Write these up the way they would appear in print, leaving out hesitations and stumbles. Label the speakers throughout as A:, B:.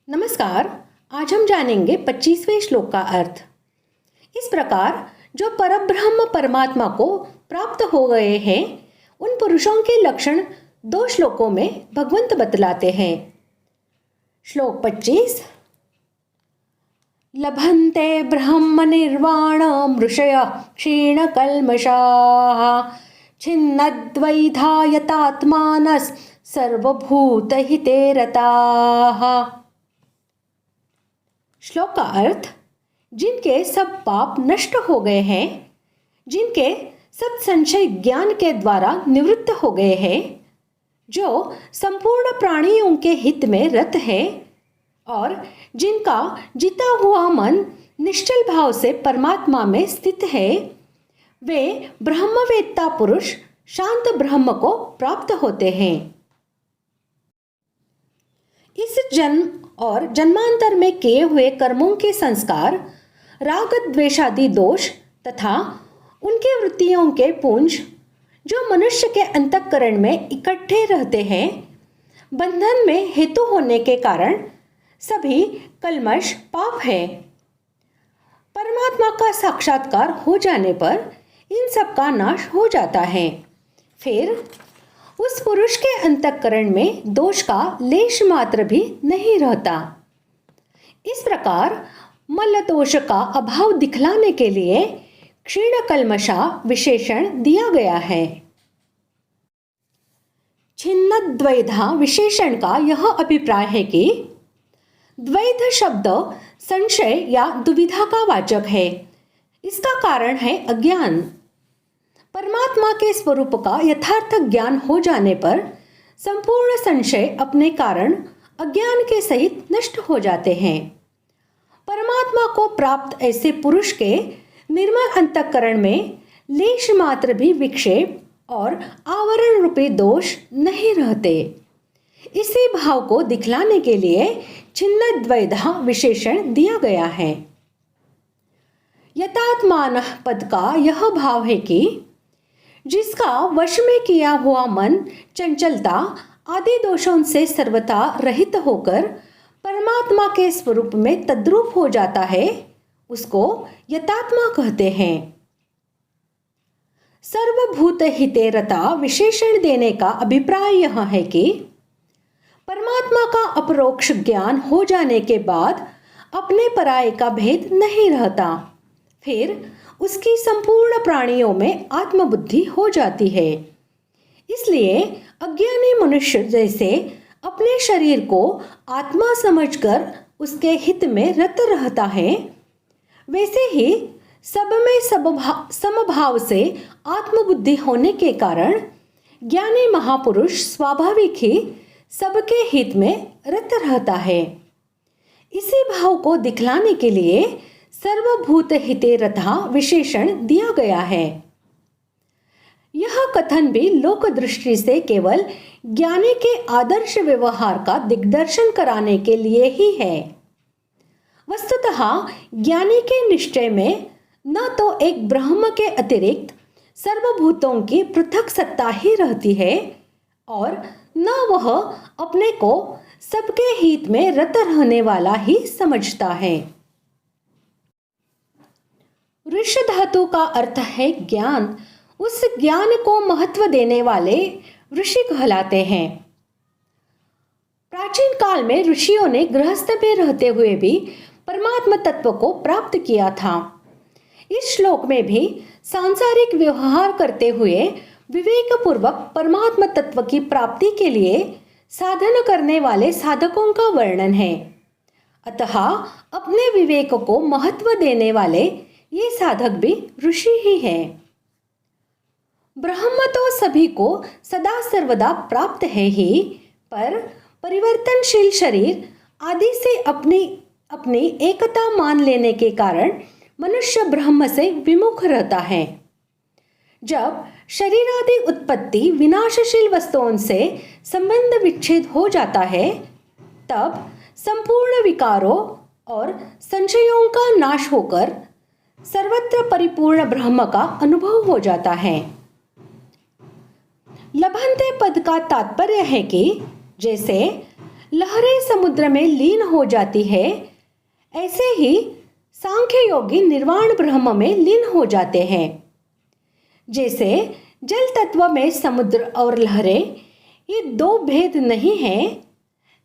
A: नमस्कार। आज हम जानेंगे 25वें श्लोक का अर्थ। इस प्रकार जो परब्रह्म परमात्मा को प्राप्त हो गए हैं उन पुरुषों के लक्षण 2 श्लोकों में भगवंत बतलाते हैं। श्लोक 25। लभन्ते ब्रह्म निर्वाण मृषय क्षीण कल्मषाः छिन्नद्वैधा यतात्मानस् सर्वभूतहिते रताः। श्लोक का अर्थ, जिनके सब पाप नष्ट हो गए हैं, जिनके सब संशय ज्ञान के द्वारा निवृत्त हो गए हैं, जो संपूर्ण प्राणियों के हित में रत है और जिनका जीता हुआ मन निश्चल भाव से परमात्मा में स्थित है, वे ब्रह्मवेत्ता पुरुष शांत ब्रह्म को प्राप्त होते हैं। इस जन्म और जन्मांतर में किए हुए कर्मों के संस्कार, राग द्वेषादि दोष तथा उनके वृत्तियों के पुंज जो मनुष्य के अंतःकरण में इकट्ठे रहते हैं, बंधन में हेतु होने के कारण सभी कल्मश पाप है। परमात्मा का साक्षात्कार हो जाने पर इन सब का नाश हो जाता है। फिर उस पुरुष के अंतःकरण में दोष का लेश मात्र भी नहीं रहता। इस प्रकार मल दोष का अभाव दिखलाने के लिए क्षीण कल्मषा विशेषण दिया गया है। छिन्न द्वैधा विशेषण का यह अभिप्राय है कि द्वैध शब्द संशय या दुविधा का वाचक है। इसका कारण है अज्ञान। परमात्मा के स्वरूप का यथार्थ ज्ञान हो जाने पर संपूर्ण संशय अपने कारण अज्ञान के सहित नष्ट हो जाते हैं। परमात्मा को प्राप्त ऐसे पुरुष के निर्मल अंतःकरण में लेश मात्र भी विक्षेप और आवरण रूपी दोष नहीं रहते। इसी भाव को दिखलाने के लिए छिन्न द्वैधा विशेषण दिया गया है। यतात्मान पद का यह भाव है कि जिसका वश में किया हुआ मन चंचलता आदि दोषों से सर्वथा रहित होकर परमात्मा के स्वरूप में तद्रूप हो जाता है, उसको यतात्मा कहते हैं। सर्वभूत हिते रता विशेषण देने का अभिप्राय यह है कि परमात्मा का अपरोक्ष ज्ञान हो जाने के बाद अपने पराये का भेद नहीं रहता। फिर उसकी संपूर्ण प्राणियों में आत्मबुद्धि हो जाती है। इसलिए अज्ञानी मनुष्य जैसे अपने शरीर को आत्मा समझकर उसके हित में रत रहता है, वैसे ही सब में समभाव से आत्मबुद्धि होने के कारण ज्ञानी महापुरुष स्वाभाविक ही सबके हित में रत रहता है। इसी भाव को दिखलाने के लिए सर्वभूत हिते रथा विशेषण दिया गया है। यह कथन भी लोक दृष्टि से केवल ज्ञानी के आदर्श व्यवहार का दिग्दर्शन कराने के लिए ही है। वस्तुतः ज्ञानी के निश्चय में न तो एक ब्रह्म के अतिरिक्त सर्वभूतों की पृथक सत्ता ही रहती है और न वह अपने को सबके हित में रत रहने वाला ही समझता है। ऋष धातु का अर्थ है ज्ञान। उस ज्ञान को महत्व देने वाले ऋषि कहलाते हैं। प्राचीन काल में ऋषियों ने गृहस्थ में रहते हुए भी परमात्मा तत्व को प्राप्त किया था। इस श्लोक में भी सांसारिक व्यवहार करते हुए विवेक पूर्वक परमात्मा तत्व की प्राप्ति के लिए साधन करने वाले साधकों का वर्णन है। अतः अपने विवेक को महत्व देने वाले ये साधक भी ऋषि ही है। ब्रह्म तो सभी को सदा सर्वदा प्राप्त है ही, पर परिवर्तनशील शरीर आदि से अपनी एकता मान लेने के कारण मनुष्य ब्रह्म से विमुख रहता है। जब शरीर आदि उत्पत्ति विनाशशील वस्तुओं से संबंध विच्छेद हो जाता है, तब संपूर्ण विकारों और संशयों का नाश होकर सर्वत्र परिपूर्ण ब्रह्म का अनुभव हो जाता है। लभन्ते पद का तात्पर्य है कि जैसे लहरें समुद्र में लीन हो जाती है, ऐसे ही सांख्य योगी निर्वाण ब्रह्म में लीन हो जाते हैं। जैसे जल तत्व में समुद्र और लहरें ये दो भेद नहीं हैं,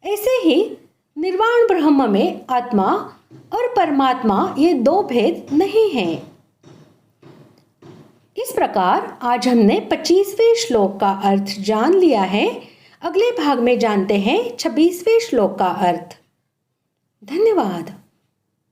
A: ऐसे ही निर्वाण ब्रह्म में आत्मा और परमात्मा ये दो भेद नहीं हैं। इस प्रकार आज हमने 25वें श्लोक का अर्थ जान लिया है। अगले भाग में जानते हैं 26वें श्लोक का अर्थ। धन्यवाद।